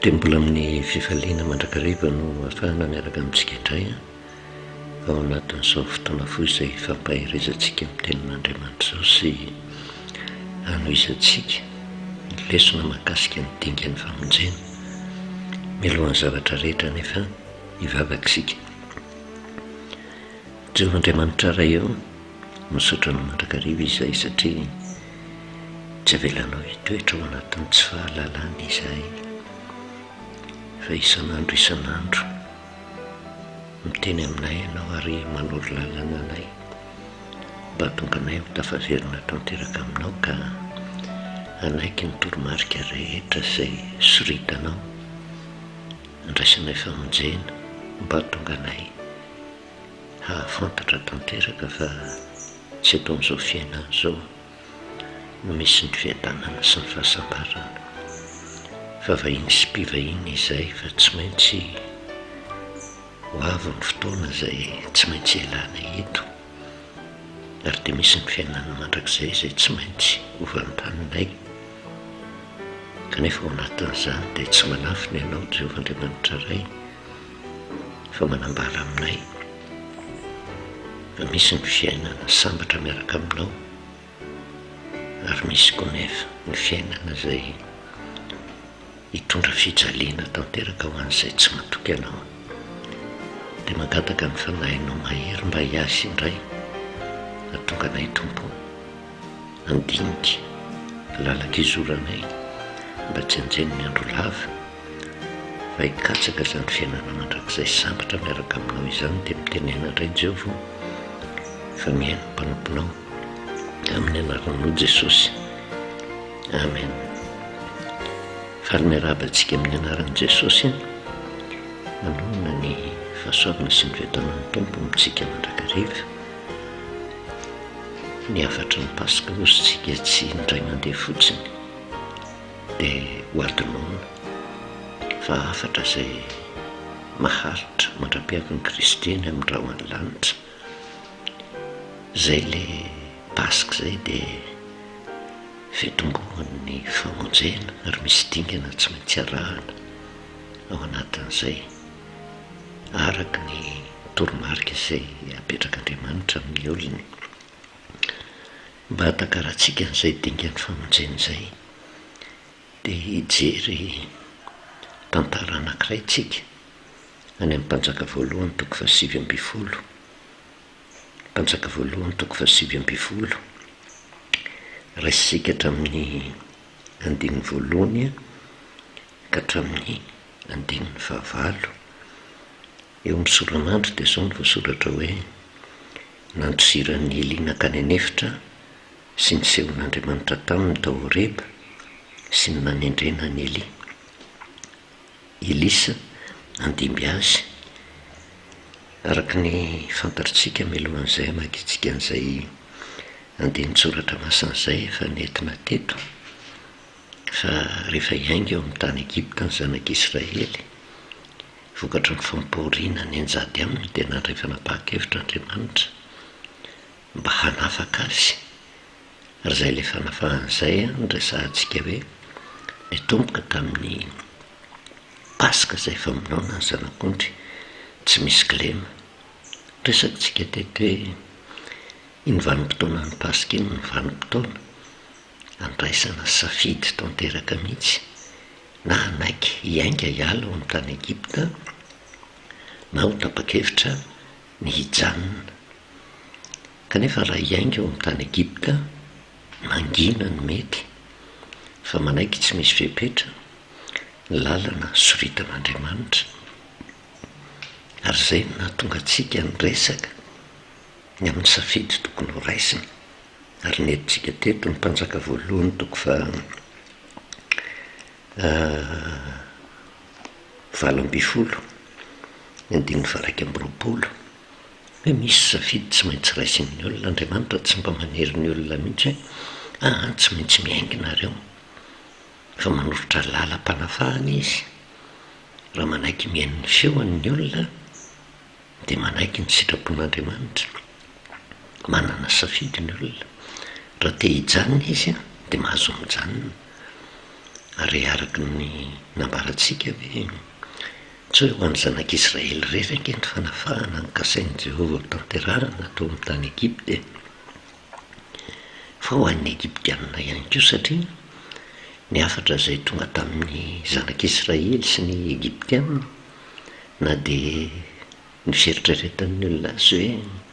Dia mbola amin'ny fifaliana mandrakariva no ahafahana miaraka amintsika indray ao anatin'izao fotoana foy izay fampahirizantsika amin'ny tenin'Andriamanitra izao sy hanohisantsika ny lesona mahakasika ny dingan'ny famonjena mialohan'ny zavatra rehetra nefa hivavaka isika. Jehovahandriamanitra ray eo misaotra ny mandrakariva izay satria tsy avelanao hitoetra ao anatin'ny tsy fahalalana izahay fa isan'andro miteny aminay ianao ary manoro lalana anay mba tonga anay ho tafaverina tanteraka aminao ka anaiky ny toromarika rehetra izay soritanao andraisanay famonjena mba tonga anay hahafantatra tanteraka fa tsy eto amin'izao fiainana izao no misy ny fiadanana sy ny fahasambarana fa vahiny sy mpivahiny izay fa tsy maintsy ho avy ny fotoana izay tsy maintsy elana eto ary dia misy ny fiainana mandrakizay izay tsy maintsy ho vantaninay kanefa ao anatin'izany dia tsy manafina ianao Jehovahandriamanitra ray fa manambara aminay fa misy ny fiainana sambatra miaraka aminao ary misy koa nefa ny fiainana izay hitondra fijaliana tanteraka ho an'izay tsy matoky anao. Dia mangataka ny fanahinao mahery mba hiasa indray hatonga anay tompo andinika lalaka izoranay mba tsy hanjeny ny andro lava fa hikatsaka izany fiainana mandrakizay sambatra miaraka aminao izany dia mitenena indray Jehova fa mihaino mpanomponao amin'ny anaranao Jesosy. Amen. Faly miarabantsika amin'ny anaran'i Jesosy manonona ny fahasoavana sy ny fiadanan'ny tompo amintsika mandrakariva. Ny afatra ny Pasika ozintsika tsy indray mandeha fotsiny dia ho adinoana fa afatra izay maharitra mandra-piavin'i Kristy amin'ny rahona lanitra. Izay le Pasika izay dia fitombohan'ny famonjena ary misy dingana tsy maintsy arahana ao anatin'izay araka ny toromarika izay apetrак'Andriamanitra amin'ny olony mba hatakarantsika an'izay dingan'ny famonjena izay. Dia hijery tantara anankiray tsika any amin'ny Mpanjaka voalohany toko 7:20. Mpanjaka voalohany toko 7:20 raisitsika hatramin'ny 1:1 ka hatramin'ny 9. Eo amin'ny soran'andro dia izao no voasoratra hoe nandrosiran'ny Eliana kany anefitra sy ny sehon'Andriamanitra taminy tao Horeba sy ny nanendrena ny Elisa andimby azy. Araka ny fantatritsika mialohan'izay makitsika an'izay andiny soratra masan'izay efa nentina teto fa rehefa hiainga eo amin'ny tany Egipta ny zanak'Israely vokatra ny fampahoriana ny anjady aminy dia nandray fanapahakevitra Andriamanitra mba hanafaka azy ary izay le fanafahan'izay nresahantsika hoe nitomboka tamin'ny Pasika izay famonoana ny zanak'ondry tsy misy kilema. Resakantsika teto hoe iny vanim-potoana ny Pasika iny ny vanim-potoana andraisana safidy tanteraka mihitsy na anaiky hiainga hiala ao amin'ny tany Egipta na ho tapa-kevitra ny hijanona. Kanefa raha hiainga ao amin'ny tany Egipta mangina ny mety fa manaiky tsy misy fepetra ny lalana soritan'Andriamanitra ary izay nahatonga antsika ny resaka ny amin'ny safidy tokony ho raisina. Ary nentintsika teto ny Mpanjaka voalohany toko 7:20 hoe misy safidy tsy maintsy raisin'ny olona. Andriamanitra tsy mba manery ny olona mihitsy hoe tsy maintsy miainginareo fa manorotra lalam-panafahana izy. Raha manaiky mihaino ny feon'ny olona dia manaiky ny sitrapon'Andriamanitra. Manana safidy ny olona. Raha te hijanona izy dia mahazo mijanona ary araky ny nambarantsika hoe tsy hoe ho an'ny zanak'Israely reraka ny fanafahana ny kasain'i Jehovah tanterahana atao amin'ny tany Egypte, fa ho an'ny Egyptianina ihany koa, satria ny afatra izay tonga tamin'ny zanak'Israely sy ny Egyptianina na dia ny fieritreretan'ny olona azy hoe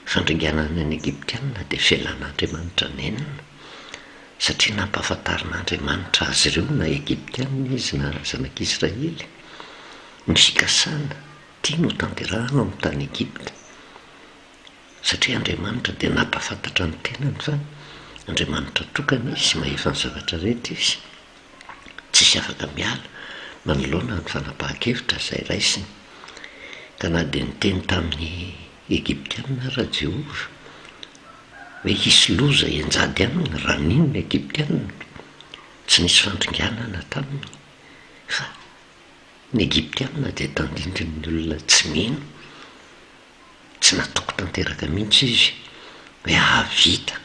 fandringanana ny Egyptianina dia fialan'Andriamanitra nenina, satria nampahafantarin'Andriamanitra azy ireo na Egyptianina izy na zanak'Israely ny fikasana tia no tanterahana amin'ny tany Egypta, satria Andriamanitra dia nampahafantatra ny tenany fa Andriamanitra tokana izy mahefa ny zavatra rehetra izy, tsisy afaka miala manoloana ny fanapahan-kevitra izay raisiny. Ka na dia niteny tamin'ny Egyptianina raha Jehovah hoe hisy loza enjady aminy raha nino ny Egyptianina, tsy nisy fandringanana taminy, fa ny Egyptianina dia tandindry ny olona tsy mino, tsy natoko tanteraka mihitsy izy hoe vita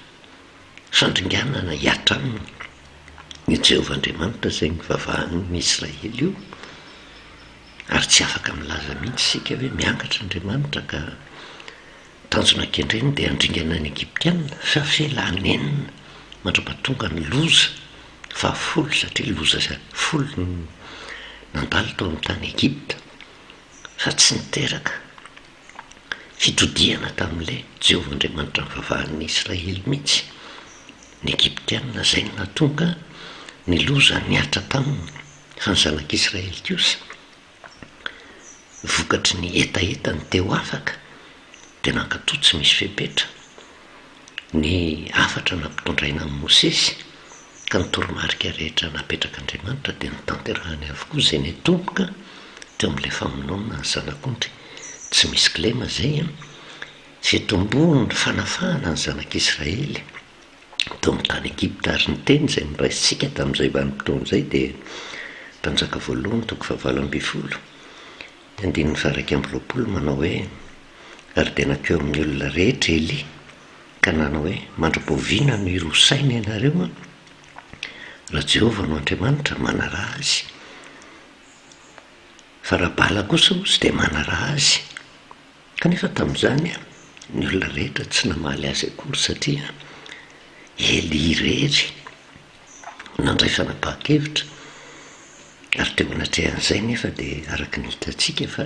fandringanana hiatra aminy ny Jehovah Andriamanitra izay nivavahan'ny Israely io, ary tsy afaka milaza mihitsy sika hoe miangatra Andriamanitra ka tanjona an-kendreny dia andringana ny Egyptianina, fa fialan'enina mandra-pahatonga ny loza fahafolo, satria loza folo ny nandalo tao amin'ny tany Egypta, fa tsy niteraka fitodiana tamin'ilay Jehovah Andriamanitra nivavahan'ny Israely mihitsy. Ny Egyptianina izay no nahatonga ny loza niatra taminy, fa ny zanak'Israely kosa vokatry ny etaeta ny teo afaka dia nankatoa tsy misy fepetra. Ny afatra nampitondraina amin'ny Mosesy ka ny toromarika rehetra napetrak'Andriamanitra dia nitanterahany avokoa izay netomboka teo amin'ilay famonoana ny zanak'ondry. Tsy misy kilema izay fitomboany ny fanafahana ny zanak'Israely teo amin'ny tany Egypta, ary ny teny izay noraisintsika tamin'izay vanim-potoana izay dia Mpanjaka voalohany 7:20, 19:20 manao hoe ary dia nakeo amin'ny olona rehetra Eli ka nanao hoe mandra-boviana no irosaina ianareo raha Jehovah no Andriamanitra manaraha azy, fa raha bala kosa ozy dia manaraha azy. Kanefa tamin'izany ny olona rehetra tsy namaly azy akory, satria Eli irery nandray fanapahan-kevitra, ary teo anatrehan'izay nefa dia araka ny hitantsika fa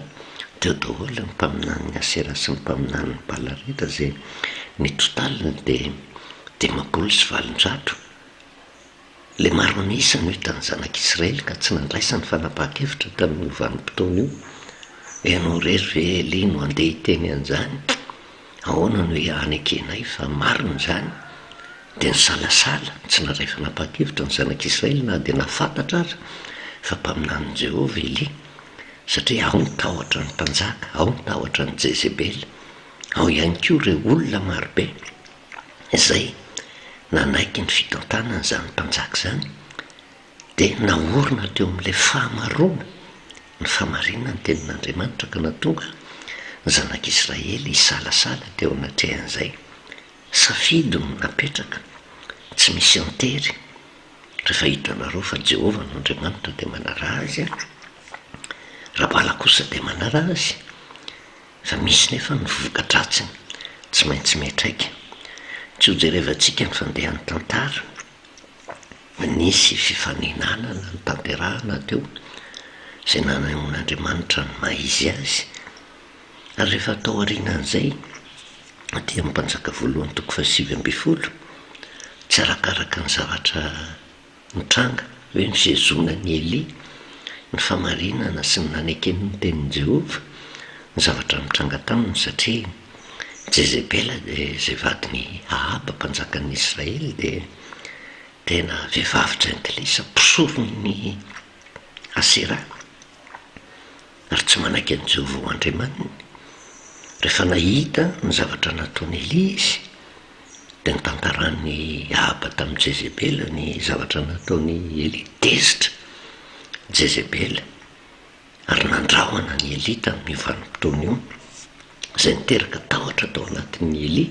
teo daholo ny mpaminan'ny Asera sy ny mpaminan'ny Bala rehetra izay ny totaliny dia 500. Le maro ny isany hitan'ny zanak'Israely ka tsy nandraisa ny fanapahan-kevitra tamin'ny vanim-potoana io. Ianao rery ve Eli no andeha hiteny an'izany? Ahoana no hanekenay fa marina izany? Dia ny salasala tsy nandray fanapahan-kevitra ny zanak'Israely na dia nafantatra aza fa mpaminan'i Jehovah Eli, satria ao ny tahotra ny mpanjaka, ao ny tahotra ny Jezebely, ao ihany koa ireo olona marobe izay nanaiky ny fitantanana izany mpanjaka izany, dia naorina teo amin'ilay fahamaroana ny famarinana ny tenin'Andriamanitra ka nahatonga ny zanak'Israely hisalasala teo anatrehan'izay. Safidy no napetraka, tsy misy antery. Rehefa hitanareo fa Jehovah no Andriamanitra dia manaraha azy, raha bala kosa dia manaraha azy, fa misy nefa ny voka-dratsiny tsy maintsy miatraika. Tsy ho jerevantsika ny fandehan'ny tantara, nisy fifaninanana ny tanterahana teo izay nanaon'Andriamanitra ny maizy azy, ary rehefa atao aorianan'izay dia Mpanjaka voalohany 7:20, tsy arakaraka ny zavatra mitranga hoe ny fiazonan'ny Eli, ny famarinana sy ny nanekeny ny tenin'i Jehovah ny zavatra mitranga taminy, satria Jezebela dia izay vadiny Ahaba mpanjakan'ny Israely dia tena vehivavy drentilisa mpisoron'ny Asera, ary tsy manaiky an'i Jehovah ho Andriamaniny. Rehefa nahita ny zavatra nataony Eli izy dia nitantaran'ny Ahaba tamin'i Jezebela ny zavatra nataony Eli, tezitra Jezebela, ary nandrahona ny Eli tamin'ny vanim-potoana io, izay niteraka tahotra tao anatin'ny Eli,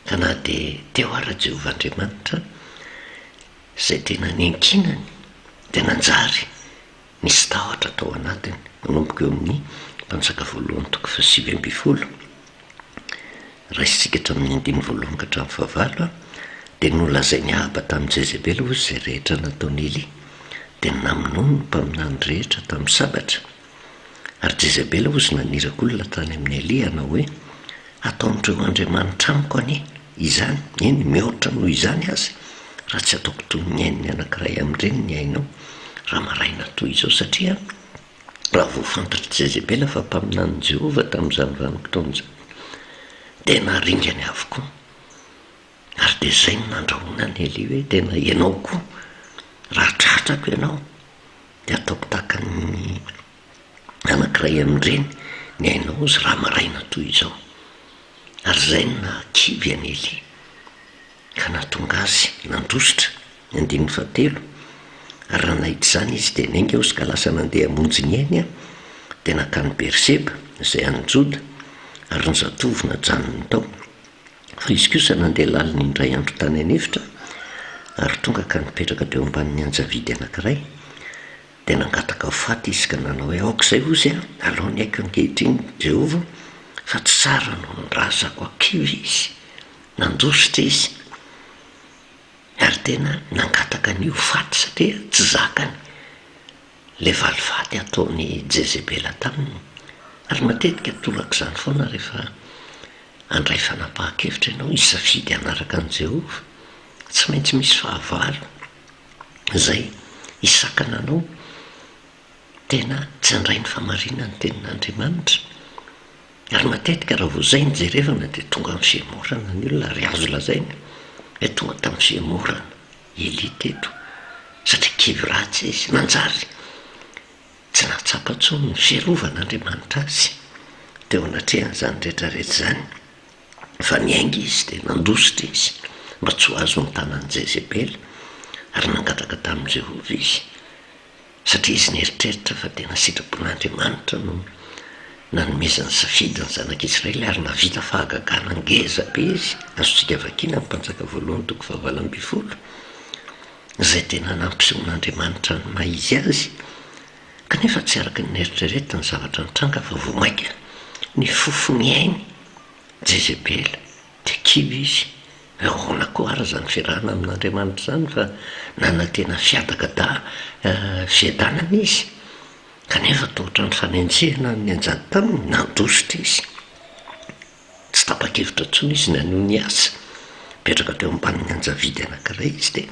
ka na dia teo ara Jehovah Andriamanitra izay tena niankinany tena njary nisy tahotra tao anatiny manomboka eo amin'ny mpanjaka voalohany toko fa 20 raisitsika hatramin'ny 15 ka hatramin'ny 19 dia nolazainy ahaba tamin'i Jezebely hozy izay rehetra nataony Elia dia namonoany ny mpaminany rehetra tamin'ny sabatra. Ary Jezebely hozy naniraka olona tany amin'ny Elia na hoe ataon'ireo andriamanitra amiko anie izany, eny mihoatra noho izany aza raha tsy ataoko toy ny aininy anankiray amin'ireny ny ainao raha maraina toy izao, satria raha voafantatry Jezebely fa mpaminany Jehova tamin'izany vanim-potoana izany dia naringany avokoa. Ary dia izay no nandrahoana ny Elia hoe tena ianao koa raha tratrako ianao dia ataoko tahaka ny anankiray amin'ireny ny ainao izy raha maraina toy izao. Ary izay no nakivy any Elia ka nahatonga azy nandrositra 17. Ary raha nahita izany izy dia nenga ozy ka lasa nandeha hamonjy ny ainy dia nakany Berseba izay any Joda ary ny zatovo najanony tao. Fa izy kosa nandeha laliny indray andro tany anefitra ary tonga ka nipetraka teo ambanin'ny anjavidy anankiray dia nangataka ho faty izy ka nanao hoe aok'izay ozy aleony aiko ankehitriny Jehova fa tsy tsara no nrazako akivy izy, nandrositra izy. Ary tena nangataka ny ho faty satria tsy zakany le valifaty ataony Jezebela taminy. Ary matetika tolaka izany foana rehefa andray fanapahan-kevitra ianao isafidy anaraka an' Jehova, tsy maintsy misy fahavalo izay isakana anao tena tsy handray ny famarinany tenin'Andriamanitra. Ary matetika raha vao izay ny jerevana dia tonga amin'ny fiamorana ny olona ary azo lazaina hoe tonga tamin'ny fiamorana Elia teto satria kivy ratsy izy, nanjary tsy nahatsapa intsony ny fiarovan'Andriamanitra azy teo anatrehan'izany rehetrarehetra izany. Fa niainga izy dia nandrositra izy mba tsy ho azo ny tanan'i Jezebely ary nangataka tamin'i Jehova izy satria izy nieritreritra fa tena sitrapon'Andriamanitra no nanomezany safidy ny zanak'Israely ary navita fahagagana ngeza be izy. Azontsika vakiana ny mpanjaka voalohany toko 20 izay tena nampisehoan'Andriamanitra ny maha-izy azy kanefa tsy araka ny neritreretina ny zavatra nitranga fa vomaika ny fofony ainy Jezebely dia kivy izy. Ahoana koa ara zany fiarahana amin'Andriamanitra izany fa nanantena fiadanana izy kanefa tohatra ny fanenjehana ny anjady taminy nandrositra izy, tsy tapa-kevitra intsony izy nanio ny asa. Mipetraka teo ambanin'ny anjavidy anankiray izy dia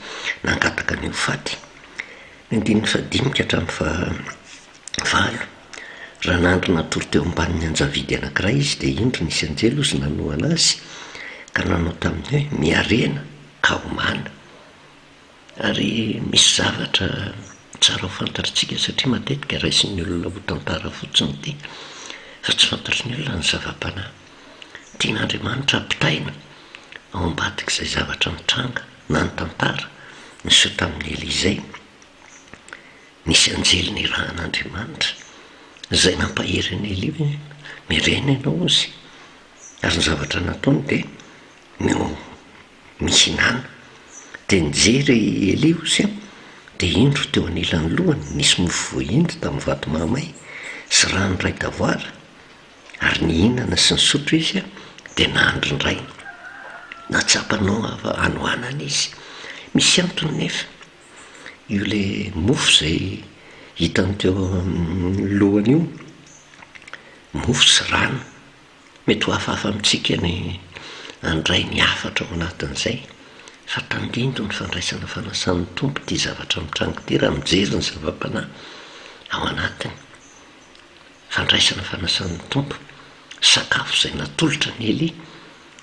nangataka ny ho faty. 15 ka hatramin'ny 20 raha nandro natory teo ambanin'ny anjavidy anankiray izy dia indro nisy anjely ozy nanohana azy ka nanao taminy hoe miarena ka homana. Ary misy zavatra tsara ho fantatritsika satria matetika raisin'ny olona ho tantara fotsiny ity fa tsy fantatry ny olona ny zava-panahy. Tian'Andriamanitra ampitaina ao ambadika izay zavatra mitranga na ny tantara niseho tamin'ny Elia izay. Nisy anjely ny rahan'Andriamanitra izay nampahery ny Elia hoe mirena ianao izy. Ary ny zavatra nataony dia mihinana dia nijery Elia ozy dia indro teo anilany lohany nisy mofo voahindy tamin'ny vato mamay sy rano ray tavoara ary nihinana sy nisotro izy dia nahandro indray natsapanao anohanana izy. Misy antony nefa io le mofo izay hitany teo amin'ny lohany io, mofo sy rano mety ho hafahafa amintsika ny andray ny hafatra ao anatin'izay fa tandindo ny fandraisana fanasan'ny tompo ity zavatra mitranga ity raha mijery ny zava-panahy ao anatiny. Fandraisana fanasan'ny tompo, sakafo izay natolotra ny Elia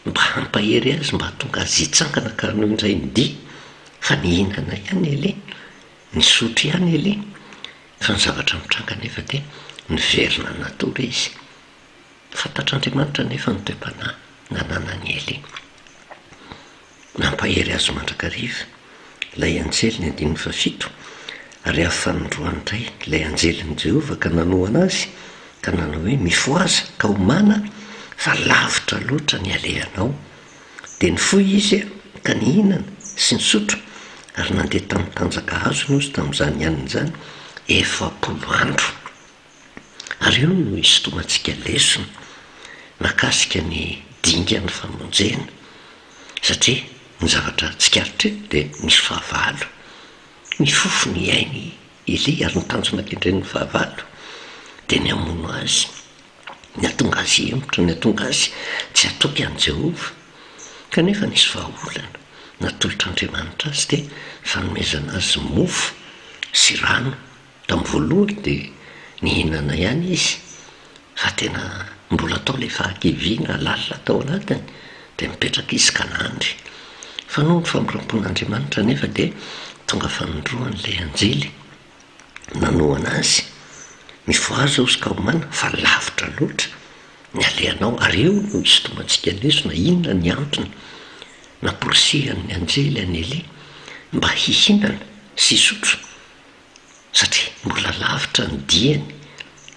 mba hampahery azy, mba hatonga azy hitsangana ka noho indray nidia fa nihinana ihany Elia, nisotro ihany Elia. Fa ny zavatra mitranga nefa dia niverina natory izy. Fantatr'Andriamanitra nefa ny toe-panahy nananany Elia, nampahery azy mandrakariva. Ilay anjely ny 17 ary afanindroany indray ilay anjelin'i Jehova ka nanohana azy ka nanao hoe mifoaza ka homana fa lavitra loatra ny alehanao. Dia nifoy izy ka nihinana sy nisotro ary nandeha tamin'ny tanjaka hazo nozy tamin'izany ianina zany 40 andro. Ary io no isotomantsika lesona makasika ny dingany famonjena, satria ny zavatra tsikaritra eo dia misy fahavalo, ny fofo ny ainy Eli ary ny tanjona kendren'ny fahavalo dia ny amono azy, ny atonga azy emotra, ny atonga azy tsy atoky an' Jehova. Kanefa nisy vahaolana natolotr'Andriamanitra azy dia fanomezana azy mofo sy rano. Tamin'ny voalohany dia nihinana ihany izy, fa tena mbola atao ilay fahakeviana lalina tao anatiny dia mipetraka izy ka nandry. Fa noho ny famoram-pon'Andriamanitra nefa dia tonga fanondroan'ilay anjely nanoana azy. Mivoaza ozy ka homana fa lavitra loatra ny aleanao, ary eo no isotomantsika lesona. Inona ny antony naporisihan'ny anjely any Eli mba hihinana sy hisotro? Satria mbola lavitra ny diany.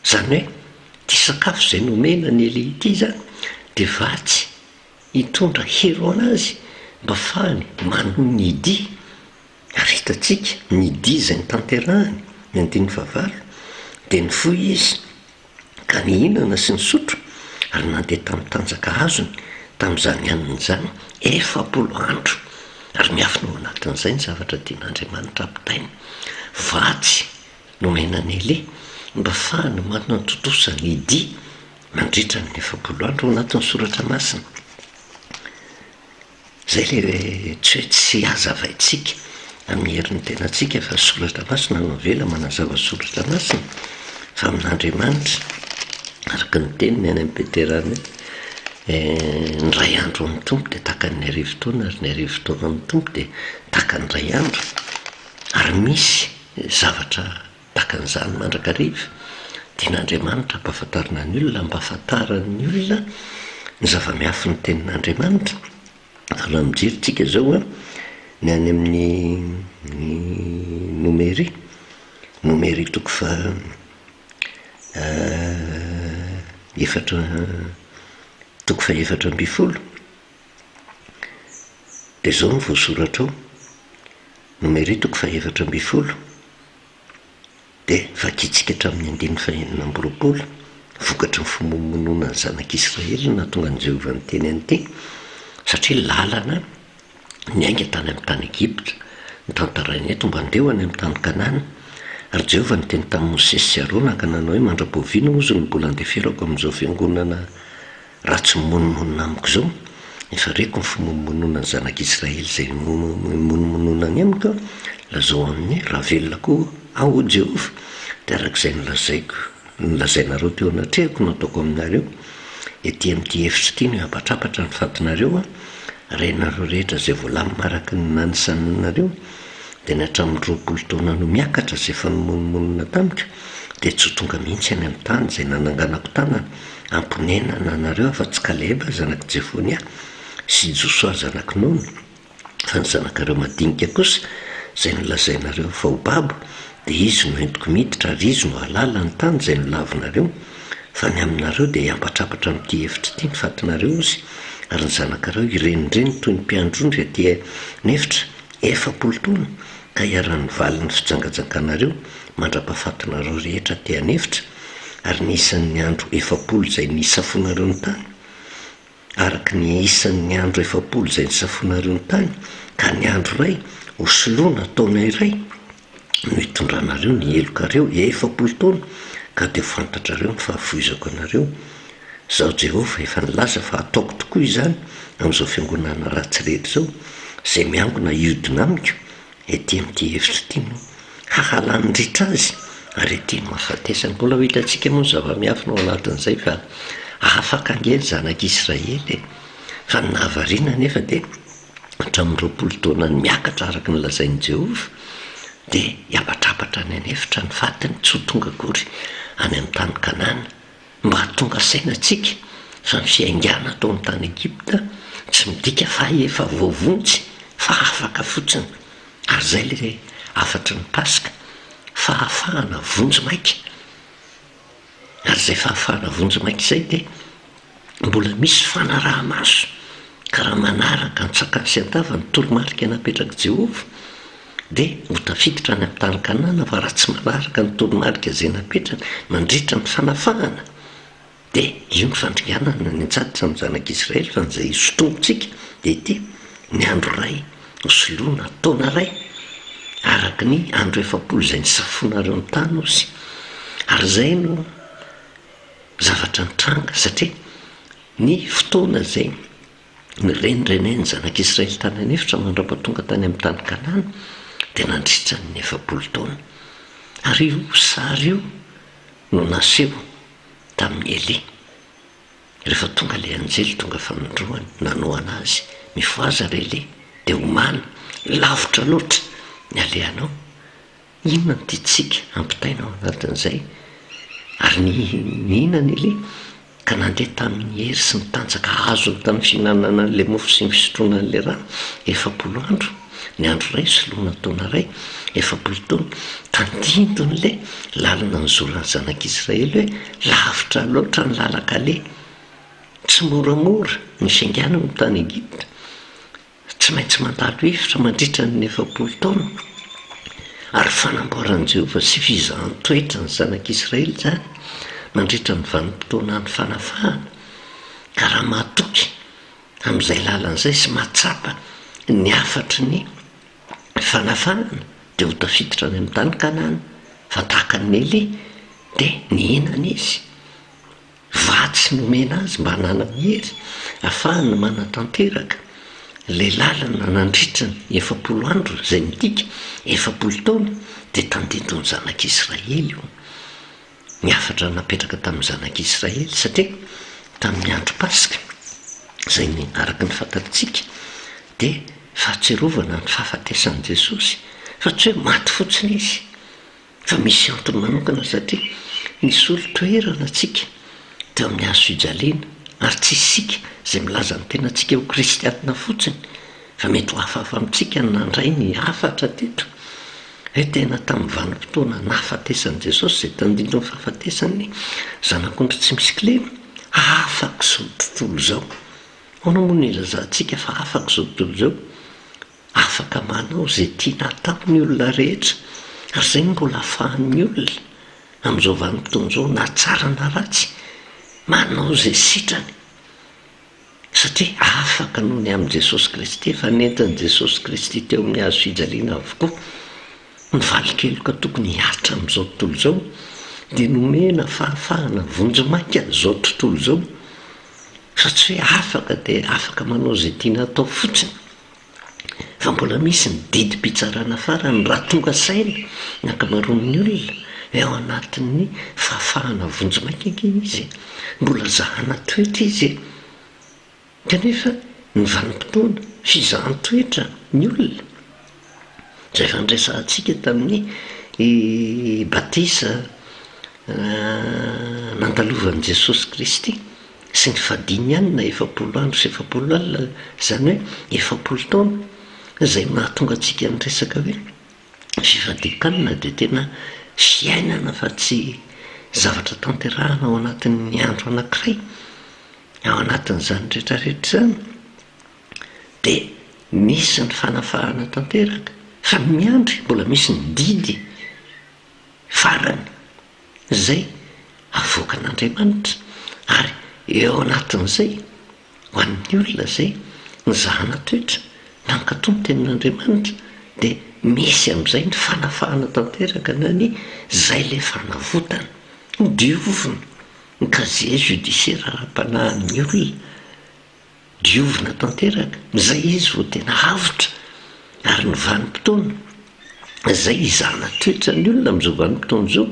Zany hoe ty sakafo izay nomena ny Eli ity zany dia vatsy hitondra hero anazy mba fahany manon ny dia. Ary hitantsika ny dia izay ny tanterahany ny 15 dia ny foy izy ka nihinana sy nisotro ary nandeha tamin'ny tanjaka hazony tamin'izany ianina izany 40 andro. Ary miafina ao anatin'izay ny zavatra tian'Andriamanitra ampitainy. Vatsy nomena ny Eli mba fahany manontotosa ny dia mandritra ny 40 andro ao anatin'ny soratra masina. Zay le tsy hoe tsy hazavaintsika amin'ny herin'ny tenantsika fa soratra masina no avela manazava soratra masina. Fa amin'Andriamanitra araka ny teniny any amin'ny Peterana ny ray andro amin'ny tompo dia tahaka ny arivo-taona, ary ny arivo-taona amin'ny tompo dia tahaka ny ray andro. Ary misy zavatra tahaka an'izany mandrakariva tian'Andriamanitra ampahafantarina ny olona, mba ahafantarany olona ny zava-miafy ny tenin'Andriamanitra. Ary raha mijery tsika zao ny any amin'ny nomery toko fa toko fa 12 dia zao ny voasoratra ao. Nomery toko fa 12 dia vakitsika hatramin'ny 19 vokatry ny fimonoana ny zanak'Israely na tonga ny Jehova ny teny an'ity. Satria lalana niainga tany amin'ny tany Egypta ny tantarainy eto mba andeha any amin'ny tany Kanana. Ary Jehova niteny tamin'ny Mosesy sy Arona ka nanao hoe mandra-boviana ozy ny mbola andeferako amin'izao fiangonana ratsy mimonomonona amiko zao. Efa reko ny fimonomonona ny zanak'Israely izay mimonomonona any amiko, lazao amin'ny raha velona koa aho Jehova. Dia arak'izay nolazainareo teo anatrehako nataoko aminareo ety amin'ity hefitra ity no apatrapatra ny fatinareo renareo rehetra izay voalamy maraka ny nanisananareo. Dia ny hatramin'ny 20 taona no miakatra izay fanomonomonona tamiko dia tsy ho tonga mihitsy any amin'ny tany izay nananganako tanana amponenana anareo fa tsy Kaleba zanak' Jefonia sy Josoa zanak' Nona, fa ny zanakareo madinika kosa izay nolazainareo fa ho babo dia izy no entiko miditra ary izy no halala ny tany izay nolavinareo. Fa ny aminareo dia ampatrapatra amin'ity hevitra ity ny fatinareo ozy, ary ny zanakareo irenindreny toy ny mpiandrondry aty nefitra 40 taona ka hiara-ny valin'ny fijangajanganareo mandra-pahafatinareo rehetra ty anefitra. Ary ny isan'ny andro 40 izay nisafonareo ny tany, araka ny isan'ny andro 40 izay nisafonareo ny tany, ka ny andro ray hosoloana taona iray no hitondranareo ny elokareo 40 taona ka dia fantatrareo ny fahafoizako anareo. Zao Jehova efa nilaza fa ataoko tokoa izany amin'izao fiangonana ratsy rehetra zao izay miangona iodina amiko ety amin'ity hevitra ity no hahalany ritra azy. Ary ety no mahafatesany. Mbola ho hitantsika moa ny zava-miafina ao anatin'izay fa afaka angely zanak'Israely fa ny nahavariana nefa dia hatramin'ny 20 taona ny miakatra araka ny lazain'i Jehova dia hiapatrapatra ny anefitra ny fatiny, tsy ho tonga akory any amin'ny tany Kanana, mba hatonga sainantsika fa ny fiaingana tao amin'ny tany Egypta tsy midika fa efa voavontsy fa afaka fotsiny. Ary zay le afatry ny Pasika, fahafahana vonjy maika. Ary zay fahafahana vonjy maika izay dia mbola misy fanaraha-maso ka raha manaraka ny tsakany sy antava ny toromarika napetraka Jehova dia ho tafiditra any amin'ny tany Kanana fa raha tsy manaraka ny toromarika izay napetrany mandritra ny fanafahana dia io ny fandringanana ny antsatitra amin'ny zanak'Israely fa n'izay sotomontsika dia ity ny andro ray hosoloana taona ray araka ny andro 7 izay ny safonareo ny tany ozy ary izay no zavatra nitranga satria ny fotoana izay ny renireneny zanak'Israely tany anefitra mandrapatonga tany amin'ny tany Kanana dia nandritra ny 7 taona ary io sary io no naseho tamin'ny Elia rehefa tonga ilay anjely tonga fanondroany nanao anazy mivoaza ry Elia dia omana lavitra loatra ny alehanao inona ny tiatsika ampitainao anatin'izay ary ny inona Elia ka nandeha tamin'ny hery sy ny tanjaka azony tamin'ny fihinanana an'ilay mofo sy ny fisotroana an'ilay rano 7 andro ny andro ray soloana taona ray 7 taona tandindon'ilay lalina nyzoran'ny zanak'Israely hoe lavitra loatra ny lalakale tsy moramora ny fianganana ny tany Egipta tsy maintsy mandalo hevitra mandritra ny 7 taona ary fanamboaran'i Jehovah sy fizahan-toetra ny zanak'Israely zany mandritra ny vanim-potoana ny fanafahana ka raha mahatoky amin'izay lalan'izay sy mahatsapa ny afatry ny fanafahana dia ho tafiditra any amin'ny tany Kanana fa tahaka ny Elia dia nihinana izy vatsy nomena azy mba hanana hery ahafahana manatanteraka ilay lalana nandritra ny 7 andro izay midika 7 taona dia tandindony zanak'Israely io ny afatra napetraka tamin'ny zanak'Israely satria tamin'ny andro Pasika izay ny araka ny fantatsika dia fahatserovana ny fahafatesan'i Jesosy fa tsy hoe maty fotsiny izy fa misy antony manokana satria nisy olo-toerana tsika teo amin'ny hazo fijaliana ary tsy isika izay milaza ny tenantsika ho kristianina fotsiny fa mety ho hafahafa amintsika nandray ny afatra teto hoe tena tamin'ny vanim-potoana nahafatesan'i Jesosy izay tandindro ny fahafatesany zanak'ondry tsy misy kilema afaka izao tontolo izao hoana moa ny ilazantsika fa afaka izao tontolo izao afaka manao izay tiana atao ny olona rehetra ary izay mbola ahafahan'ny olona amin'izao vanim-potoana izao na tsara na ratsy manao izay sitrany satria afaka noho ny amin'i Jesosy Kristy efa nentin'i Jesosy Kristy teo amin'ny hazo fijaliana avokoa ny valikeloka tokony hiatra amin'izao tontolo izao dia nomena fahafahana vonjy-maika izao tontolo izao fa tsy hoe afaka dia afaka manao izay tiana atao fotsiny fa mbola misy ny didim-pitsarana farany raha tonga saina ny ankamaroan'ny olona ao anatin'ny fahafahana vonjy-maika anke izy mbola zahana toetra izy kanefa ny vanim-potoana fizahan-toetra ny olona izay fandraisantsika tamin'ny batisa nandalovan'i Jesosy Kristy sy ny fadiny ihany na 7 andro sy 7 alina izany hoe 7 taona izay mahatonga antsika ny resaka hoe fifadikanana dia tena fiainana fa tsy zavatra tanterahana ao anatin'ny andro anankiray ao anatin'izany rehetrarehetra izany dia misy ny fanafahana tanteraka fa miandry mbola misy ny didy farany izay avoakan'Andriamanitra ary eo anatin'izay ho an'ny olona izay nizahana toetra nankatony tenin'Andriamanitra dia misy amin'izay ny fanafahana tanteraka na ny izay ilay fanavotana ny diovina ny casier judiciaire ara-panahin'ny olona diovina tanteraka izay izy vo tena avotra ary ny vanim-potoana izay izahana toetra ny olona amin'izao vanim-potoana izao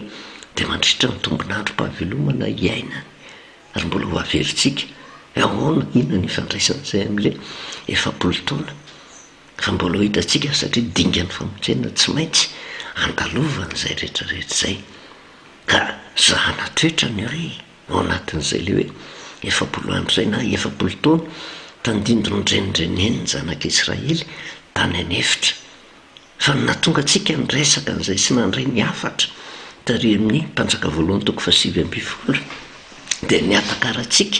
dia mandritra ny tombonandro mpahavelomana hiainany ary mbola ho averintsika ahoana inona ny ifandraisan'izay amin'ilay 7 taona fa mbola ho hitantsika satria dinga ny famonjena tsy maintsy andalovana izay rehetrarehetra izay ka zahana toetra ny hoe ao anatin'izay le hoe 7 andro izay na 7 taona tandindro ny renireneny zanak'Israely tany anefitra fa natonga antsika ny resaka n'izay sy nandray ny afatra tary amin'ny mpanjaka voalohany toko 7 dia niatakarantsika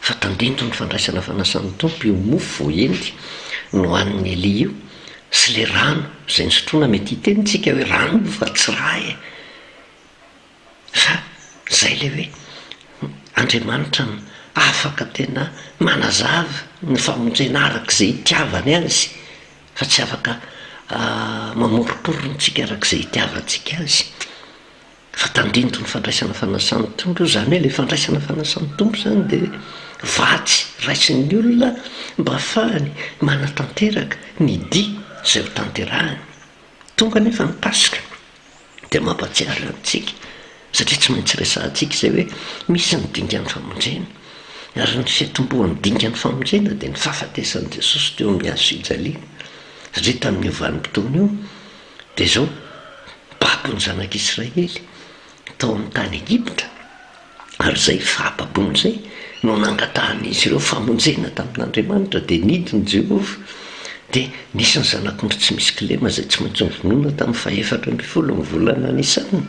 fa tandindro ny fandraisana fanasan'ny tompo io mofo voendy no hoan'ny Elia io sy le rano zay nysotroana mety hitenyntsika hoe rano fa tsy raha e fa zay le hoe Andriamanitra afaka tena manazava ny famonjena arak'izay itiavany azy fa tsy afaka mamoroporonytsika arak'izay itiavantsika azy. Fa tandrinto ny fandraisana fanasan'ny tombo zany hoe le fandraisana fanasan'ny tombo zany dia vatsy raisin'ny olona mba ahafahany manatanteraka ny dia zay ho tanterahany. Tonga nefa ny Pasika dia mampatsiaro antsika satria tsy maintsy resahantsika izay hoe misy ny dingan'ny famonjena ary ny fiatombohan'ny dingan'ny famonjena dia ny fahafatesan'i Jesosy teo amin'ny hazo fijaliana satria tamin'ny vanim-potoana io dia izao babon'ny zanak'Israely tao amin'ny tany Egipta ary izay fahababony izay no nangatahany izy ireo famonjena tamin'Andriamanitra dia nidiny Jehovah dia nisy ny zanak'ondry tsy misy kilema izay tsy maintsy nivonoana tamin'ny 4 ny volana Nisana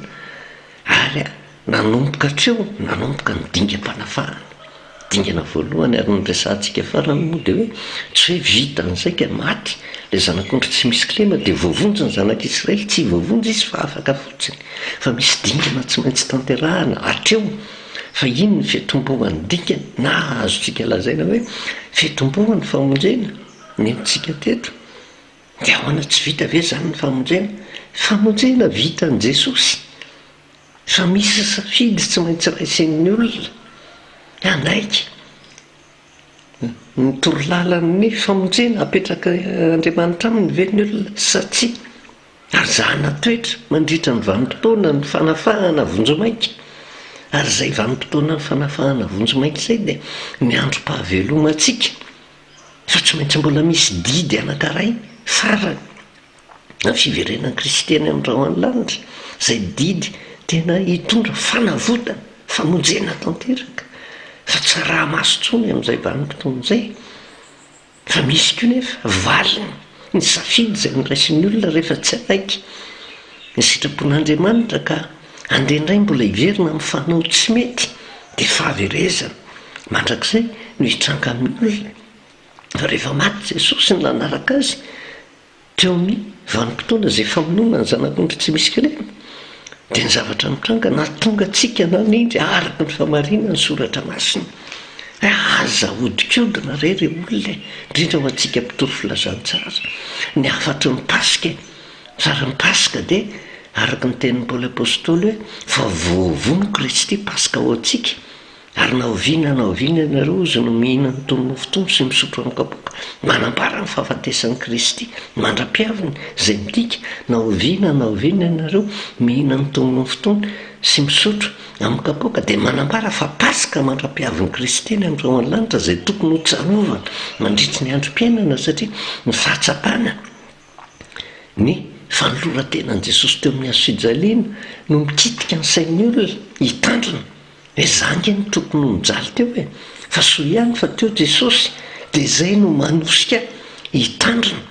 ary nanomboka hatreo nanomboka ny dingam-panafahana dingana voalohany ary nyresantsika farany moa dia hoe tsy hoe vita an'izay ka maty le zanak'ondry tsy misy kilema dia voavonjy ny zanak'Israely tsy voavonjy izy fa afaka fotsiny fa misy dingana tsy maintsy tanterahana hatreo. Fa ino ny fiatombohan'ny dingana na azontsika lazaina hoe fiatombohan'ny famonjena ny amintsika teto dia ahoana tsy vita ve zany ny famonjena? Famonjena vita an' Jesosy fa misy safidy tsy maintsy raisin'ny olona anaika ny torolalan'ny famonjena apetraka Andriamanitra aminy ve ny olona sa tsia? Ary zahana toetra mandritra ny vanim-potoana ny fanafahana vonjomaika ary izay vanim-potoana ny fanafahana vonjomaika izay dia ny androm-pahavelomantsika fa tsy maintsy mbola misy didy anankiray farany na fiverenan'ny kristeny amin'ny rahoan'ny lanitra izay didy tena hitondra fanavotana famonjena tanteraka fa tsy raha maso tsony amin'izay vanim-potoana izay fa misy koa nefa valiny ny safidy izay nyraisin'ny olona rehefa tsy alaiky ny sitrapon'Andriamanitra ka andeha indray mbola hiverina amin'ny fanao tsy mety dia fahaverezana mandrakizay no hitranga amin'ny olona fa rehefa maty Jesosy ny nanaraka azy teo amin'ny vanim-potoana izay famonoana ny zanak'ondry tsy misy kilema dia ny zavatra mitranga natonga antsika nanindry araka ny famarinana ny soratra masina aza odikodina rery olona indrindra ho antsika mpitory filazantsara ny afatry ny Pasika tsara ny Pasika dia araka ny tenin'ny Paoly apôstôly hoe fa voavono Kristy Pasika ho antsika ary naoviana ianareo izy no mihinana itony mofo sy misotro amin'ny kapoaka manambara ny fahafatesan'i Kristy mandra-piaviny izay midika naoviana ianareo mihinana itony mofo sy misotro amin'ny kapoaka dia manambara fa Pasika mandra-piavin'i Kristy ny amin'ny rahoan'ny lanitra izay tokony ho tsarovana mandritry ny androm-piainana satria ny fahatsapana ny fanoloran-tenan'i Jesosy teo amin'ny hazo fijaliana no mikitika ny sain'ny olona hitandrina hoe zangy ny tokony ho mijaly teo e fa soa ihany fa teo Jesosy dia izay no manosika hitandrina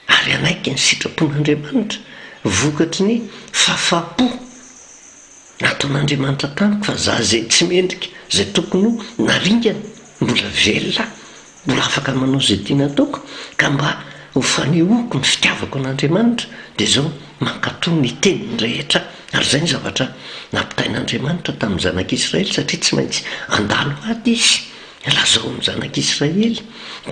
ary anaiky ny sitrapon'Andriamanitra vokatry ny fahafapo nataon'Andriamanitra tamiko fa za zay tsy mendrika izay tokony ho naringana mbola velona mbola afaka manao izay tiana ataoko ka mba ho fanehoako ny fitiavako an'Andriamanitra dia izao mankatoa ny teniny rehetra ary izay ny zavatra nampitain'Andriamanitra tamin'ny zanak'Israely satria tsy maintsy andalo ady izy lazao amin'ny zanak'Israely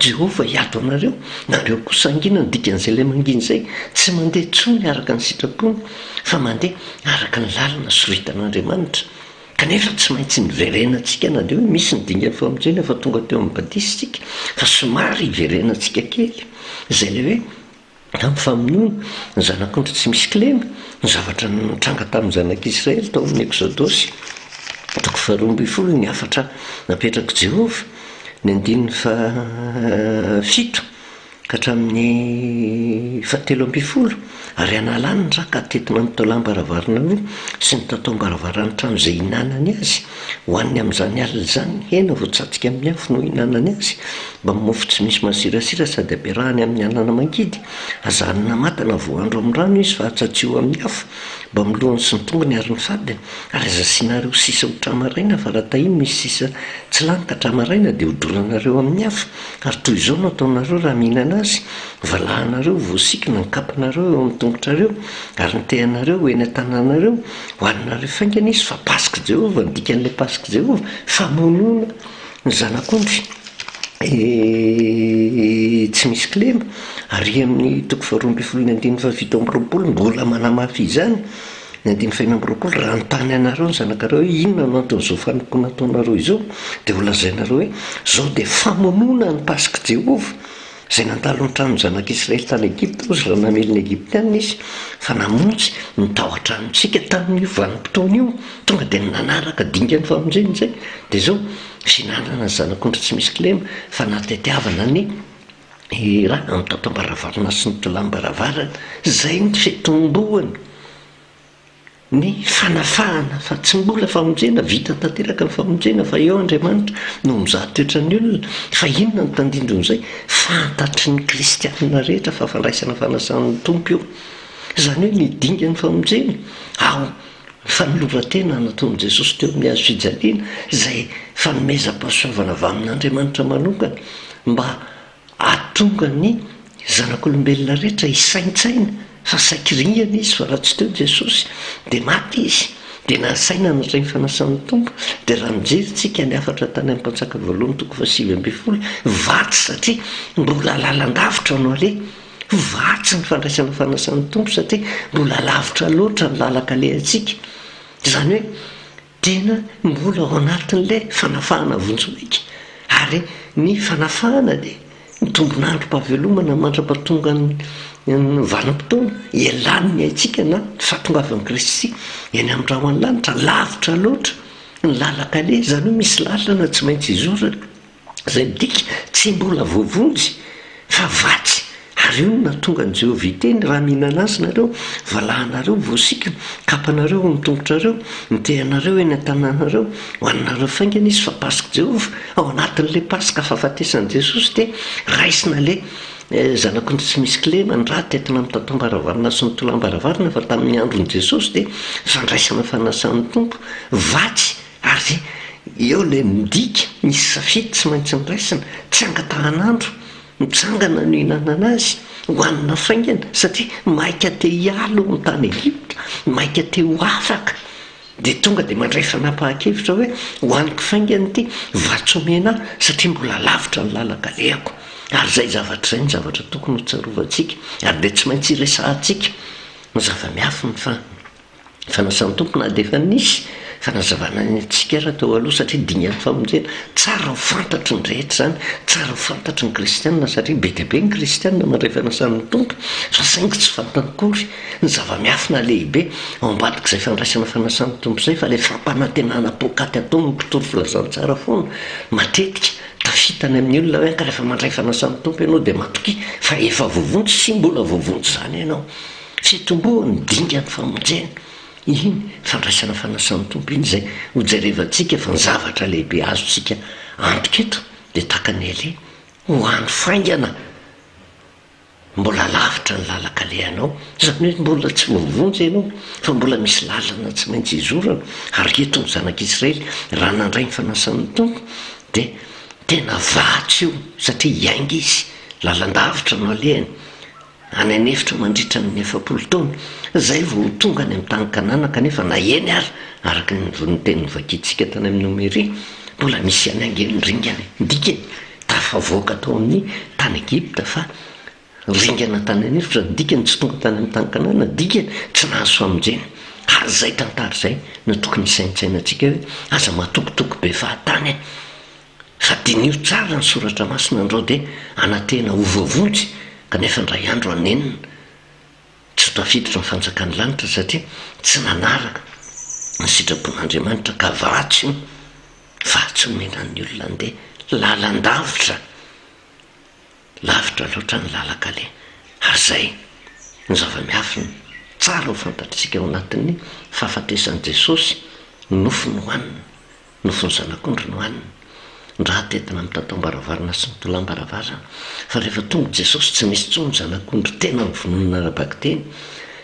Jehovah hiado anareo nareo kosa angina ny dikan'izay ilay mangina izay tsy mandeha tsony araka ny sitrapony fa mandeha araka ny lalana soritan'Andriamanitra kanefa tsy maintsy niverenantsika na dia hoe misy ny dingan'ny famonjena fa tonga teo amin'ny badisitsika fa somary hiverenantsika kely izay le hoe amin'ny famonoana ny zanak'ondry tsy misy kilema ny zavatra nitranga tamin'ny zanak'Israely tao amin'ny Exodosy 12 ny afatra napetraka Jehovah ny 17 ka hatramin'ny 17 ary analany ny raka tetina ny taolam-baravarana roa sy ny tatao-baravarana trano izay hinanany azy hoaniny amin'izany alina izany hena voatsatsika amin'ny afo no hinanany azy mba mofo tsy misy masirasira sady ampiarahany amin'ny anana mangidy azanina matana voandro amin'ny rano izy fa atsatsio amin'ny afo mba milohany sy ny tongony ary ny fadiny ary aza asianareo sisa ho tramaraina fa raha tahiny misy sisa tsy lany ka tramaraina dia hodoranareo amin'ny afo ary toy izao no ataonareo raha mihinana azy valahanareo voasikina ny kapanareo eo amin'ny tongotrareo ary ny tehanareo eny an-tanànareo hoaninareo faingana izy fa pasika Jehova ny dikan'ilay pasika Jehova famonoana ny zanak'ondry tsy misy kilema ary amin'ny toko faharoa ambin'ny folo ny andiny fahafito amby roapolo mbola manamafy izany ny andiny faheno amby roapolo raha notany anareo ny zanakareo inona no anton'izao fanompoana ataonareo izao dia ho lazainareo hoe zao dia famonoana ny pasika Jehova izay nandalo ny tranony zanak'Israely tany Egipta ozy raha namelony Egiptianina izy fa namonjy nitahotra amintsika tamin'io vanim-potoana io tonga dia nanaraka dingany famonjeny zay dia zao finanana ny zanak'ondry tsy misy kilema fa natetiavana ny raha amin'ny tatam-baravarana sy ny tolam-baravarana zay ny fitomboany ny fanafahana fa tsy mbola famonjena vita tanteraka ny famonjena fa eo Andriamanitra no mizaha toetran'ny olona fa inona ny tandindron'izay fantatry ny kristianina rehetra fa fandraisana fanasan'ny tompo io izany hoe nidinga ny famonjena ao fanolora-tena nataon'i Jesosy teo amin'ny hazo fijaliana izay fanomezam-pahasoavana avy amin'Andriamanitra manokana mba ahatonga ny zanak'olombelona rehetra hisaintsaina fa saikiriana izy fa raha tsy teo Jesosy dia maty izy dia nasaina natray ny fanasan'ny tompo dia raha mijerytsika ny afatra tany amin'ny mpantsaka voalohany toko fahasivy ambin'ny folo vatsy satria mbola lalandavitra no ale vatsy ny fandraisana fanasan'ny tompo satria mbola lavitra loatra ny lalaka lehantsika izany hoe tena mbola ao anatin'ilay fanafahana vonjy-maika ary ny fanafahana dia mitombonandro mpahavelomana mandra-pahatonga ny vanim-potoana ialany aitsika na fahatongavan'i Kristy eny amin'ny raho ny lanitra lavitra loatra ny lalaka le izany hoe misy lalana tsy maintsy izorana izay midika tsy mbola voavonjy fa vatsy ary io natonga ny Jehovah iteny raha mihinana azy nareo valahanareo voasikina kapanareo ny tongotrareo ny tehanareo eny an-tanànareo hoaninareo faingana izy fa pasika Jehova ao anatin'ilay pasika fahafatesan'i Jesosy dia raisina le zanak'ondry tsy misy kilema ny raha tetina amin'ny tatam-baravarana sy ny tolam-baravarana fa tamin'ny andron'i Jesosy dia fandraisana fanasan'ny tompo vatsy ary eo ilay midika misy safidy tsy maintsy niraisana tsy angatahan'andro mitsangana no hinanana azy hoanina faingana satria maika te hialo ny tany Egipta maika te ho afaka dia tonga dia mandray fanapahan-kevitra hoe hoaniko faingana ity vatsomena satria mbola lavitra ny lalaka lehako ary zay zavatra izay ny zavatra tokony ho tsarovatsika ary dia tsy maintsy iresahantsika ny zava-miafy ny fanasan'ny tompo na dia efa nisy fanazavana antsika raha tao aloha satria dingan'ny famonjena tsara ho fantatry ny rehetra izany tsara ho fantatry ny kristianina satria be dia be ny kristianina mandray fanasan'ny tompo fa saingy tsy fantan'akory ny zava-miafina lehibe ao ambadik'izay fandraisana fanasan'ny tompo izay fa ilay fampanantenana pokaty atao ny mpitoro filazantsara foana matetika tafitany amin'ny olona hoe ka rehefa mandray fanasan'ny tompo ianao dia matoky fa efa voavonjy sy mbola voavonjy izany ianao fitomboany dingan'ny famonjena iny fandraisana fanasan'ny tompo iny zay hojerevantsika fa ny zavatra lehibe azontsika antoka eto dia tahaka ny ale ho any faingana mbola lavitra ny lalaka lehanao izany hoe mbola tsy voavonjy ianao fa mbola misy lalana tsy maintsy izorana ary eto ny zanak'Israely raha nandray ny fanasan'ny tompo dia tena vatsy io satria hiainga izy lalandavitra no alehany any anefitra mandritra ny 70 taona zay vao tonga any amin'ny tany Kanana kanefa na eny ary araka ny tenyny vakintsika tany amin'ny Nomeria mbola misy any angeny ringana ndikany tafavoaka tao amin'ny tany Egipta fa ringana tany anefitra dikany tsy tonga tany amin'ny tany Kanana dikany tsy nahazo famonjena ary zay tantara zay no tokony isaintsainantsika hoe aza matokotoko be fahatany fa dinio tsara ny soratra masina andreo dia anatena ho voavonjy kanefa ndray andro anenina tsy ho tafiditra ny fanjakan'ny lanitra satria tsy nanaraka ny sitrapon'Andriamanitra ka vatsy omenan'ny olona andeha lalandavitra lavitra loatra ny lalaka le ary zay ny zava-miafina tsara ho fantatritsika ao anatin'ny fahafatesan'i Jesosy nofo ny hoanina nofo ny zanak'ondry ny hoanina raha tetina amin'ny tatam-baravarana sy ny tolam-baravarana fa rehefa tonga Jesosy tsy misy tsony zanak'ondry tena ny vononana arabaky teny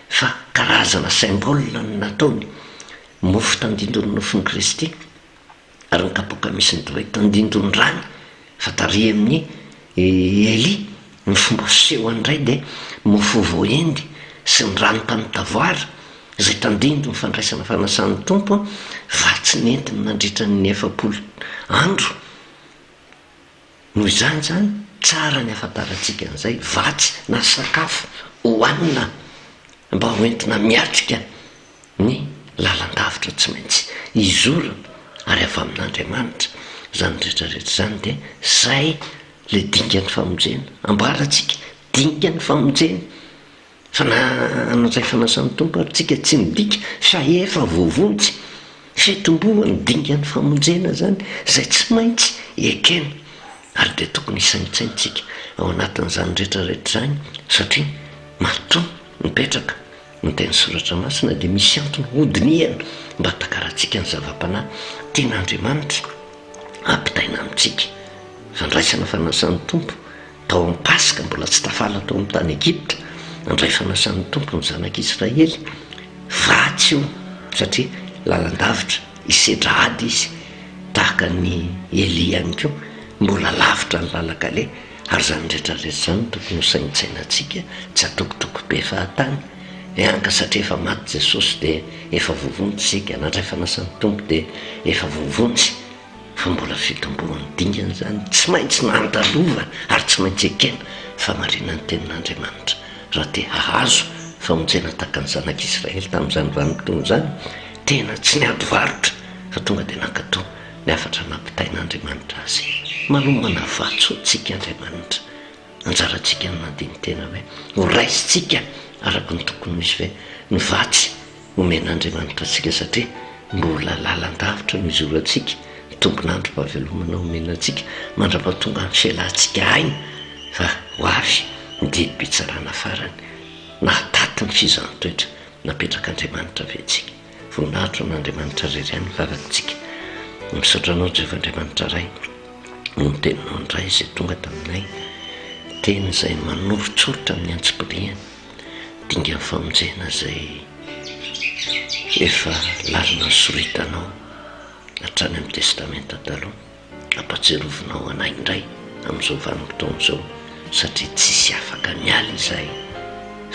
fa karazana symbola no nataony mofo tandindron'ny nofon'i Kristy ary ny kapoka misy ny dohay tandindron'ny rany fa tary amin'ny Eli ny fomba fiseho andray dia mofo voaendy sy ny rano tany-tavoara zay tandindro ny fandraisana fanasan'ny tompo vatsy nentiny nandritra ny 7 andro. Noho izany zany tsara ny afantarantsika an'izay vatsy na sakafo hohanina mba hoentina miatrika ny lalandavitra tsy maintsy izorana ary avy amin'Andriamanitra. Zany rehetrarehetra zany dia zay le dingan'ny famonjena amboarantsika dingan'ny famonjena fa na anatray fanasan'ny tompo ary tsika tsy midika fa efa voavonjy fitomboany dingan'ny famonjena zany zay tsy maintsy ekena ary dia tokony isaintsaintsika ao anatin'izany rehetrarehetra zany satria matoa mipetraka ny teny soratra masina dia misy antony hodinihana mba takarantsika ny zava-panahy tian'Andriamanitra ampitaina amintsika. Fandraisana fanasan'ny tompo tao amin'ny Pasika mbola tsy tafala tao amin'ny tany Egypta, andray fanasan'ny tompo ny zanak'Israely vatsy io satria lalandavitra isedra ady izy tahaka ny Elia ihany koa mbola lavitra ny lalakale ary zany rehetrarehetra zany tokony hosaintsainantsika tsy atokotoko be fahatany anka satria efa maty Jesosy dia efa voavonjy sika, nandray fanasan'ny tompo dia efa voavonjy fa mbola fitomboan'ny dingana zany tsy maintsy nandalova ary tsy maintsy ekena famarinan'ny tenin'Andriamanitra raha te hahazo famonjena tahaka ny zanak'Israely tamin'izany vanim-potoana zany tena tsy niady varotra fa tonga dia nankatoa ny afatra nampitain'Andriamanitra azy. Manomana vatso tsika Andriamanitra, anjarantsika ny mandiny tena hoe ho raisitsika araka ny tokony misy hoe ny vatsy omen'Andriamanitra atsika satria mbola lalandavitra no izorantsika tombonandro fahavelomana omenantsika mandra-pahatonga ny fialantsika aina fa ho avy ny didim-pitsarana farany nahataty ny fizahantsoetra napetraka Andriamanitra ventsika. Voninahitro n'Andriamanitra rery ihany vavatsika misotranao Jehovah-Andriamanitra ray no teninao ndray izay tonga taminay teny izay manorotsorotra amin'ny antsim-piriany dingan'ny famonjena zay efa lalina soritanao hatrany amin'ny testamenta taloha ampatsirovinao anay indray amin'izao vanim-potoana izao satria tsisy afaka miala izahay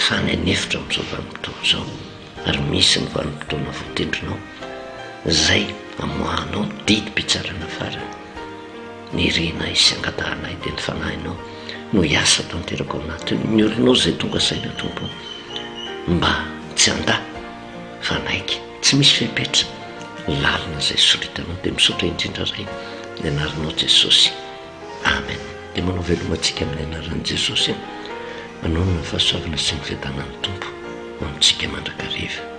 fa ny anefitra amin'izao vanim-potoana izao ary misy ny vanim-potoana voatendrinao zay amoahanao didim-pitsarana farany ny renay sy angatahanay dia ny fanahinao no hiasa tanteraka ao anatiny ny orinao zay tonga saina tompo mba tsy anda fa naiky tsy misy fepetra lalina zay soritanao dia misotra indrindra ray ny anaranao Jesosy, amen. Dia manao velomantsika amin'ny anaran'i Jesosy manao ny fahasoavana sy ny fiadanan'ny tompo ho amintsika mandrakariva.